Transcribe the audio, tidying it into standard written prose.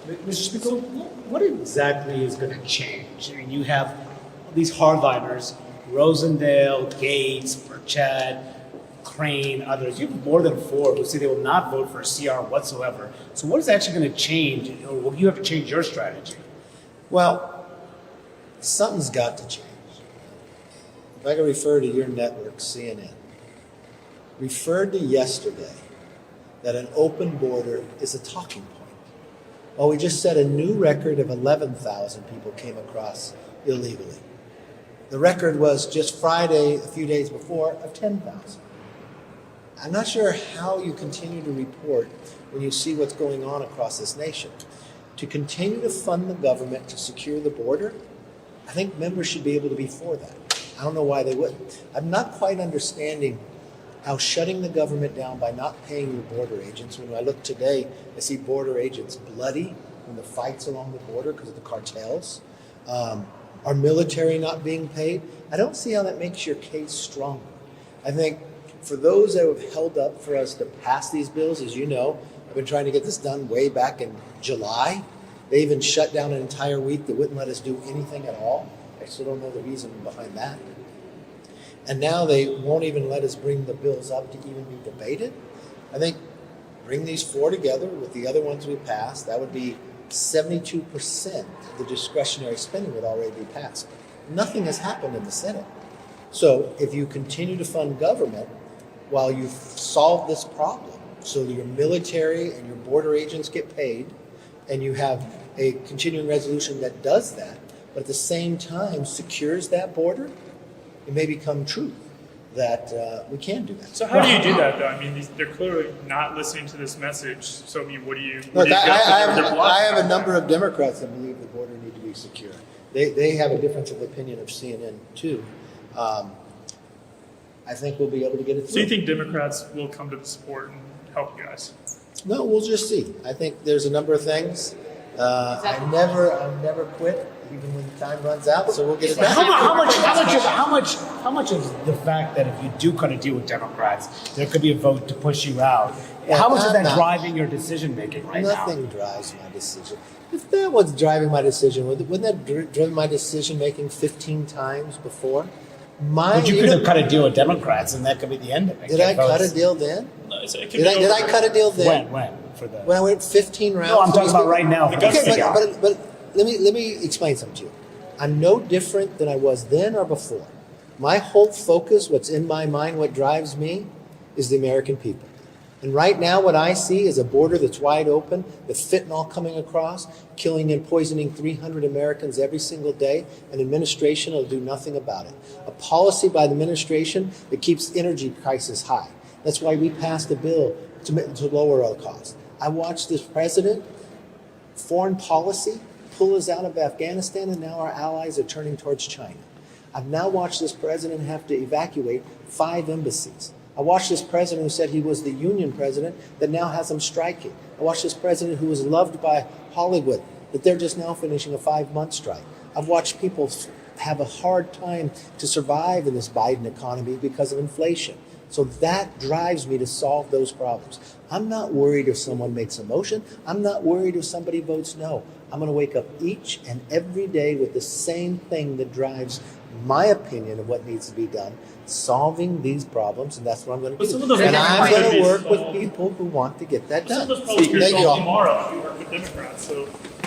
Mr. Speaker, what exactly is going to change? I mean, you have these hardliners, Rosendale, Gates, Burchett, Crane, others. You have more than 4 who say they will not vote for a CR whatsoever. So what is actually going to change, or will you have to change your strategy? Well, something's got to change. If I can refer to your network, CNN, referred to yesterday that an open border is a talking point. Well, we just set a new record of 11,000 people came across illegally. The record was just Friday, a few days before, of 10,000. I'm not sure how you continue to report when you see what's going on across this nation. To continue to fund the government to secure the border, I think members should be able to be for that. I don't know why they wouldn't. I'm not quite understanding how shutting the government down by not paying your border agents, when I look today, I see border agents bloody in the fights along the border because of the cartels, our military not being paid. I don't see how that makes your case stronger. I think for those that have held up for us to pass these bills, as you know, I've been trying to get this done way back in July. They even shut down an entire week. They wouldn't let us do anything at all. I still don't know the reason behind that. And now they won't even let us bring the bills up to even be debated. I think bring these 4 together with the other ones we passed, that would be 72% of the discretionary spending would already be passed. Nothing has happened in the Senate. So if you continue to fund government while you solve this problem, so your military and your border agents get paid, and you have a continuing resolution that does that, but at the same time secures that border, it may become true that we can do that. So how do you do that, though? I mean, they're clearly not listening to this message. So I mean, what do you? Look, I have a number of Democrats that believe the border need to be secure. They have a difference of opinion of CNN too. I think we'll be able to get it through. So you think Democrats will come to the support and help you guys? No, we'll just see. I think there's a number of things. I never quit, even when the time runs out. So we'll get it done. How much of the fact that if you do cut a deal with Democrats, there could be a vote to push you out? How much is that driving your decision making right now? Nothing drives my decision. If that was driving my decision, wouldn't that driven my decision making 15 times before? But you could have cut a deal with Democrats, and that could be the end of it. Did I cut a deal then? No, Did I cut a deal then? When I went 15 rounds? No, I'm talking about right now. Okay, but let me explain something to you. I'm no different than I was then or before. My whole focus, what's in my mind, what drives me, is the American people. And right now what I see is a border that's wide open, the fentanyl coming across, killing and poisoning 300 Americans every single day, and administration will do nothing about it. A policy by the administration that keeps energy prices high. That's why we passed a bill to lower our costs. I watched this president, foreign policy, pull us out of Afghanistan, and now our allies are turning towards China. I've now watched this president have to evacuate 5 embassies. I watched this president who said he was the union president that now has them striking. I watched this president who was loved by Hollywood, that they're just now finishing a 5-month strike. I've watched people have a hard time to survive in this Biden economy because of inflation. So that drives me to solve those problems. I'm not worried if someone makes a motion. I'm not worried if somebody votes no. I'm going to wake up each and every day with the same thing that drives my opinion of what needs to be done, solving these problems, and that's what I'm going to do. And I'm going to work with people who want to get that done. Some of those problems Thank you all. tomorrow if you work with Democrats. So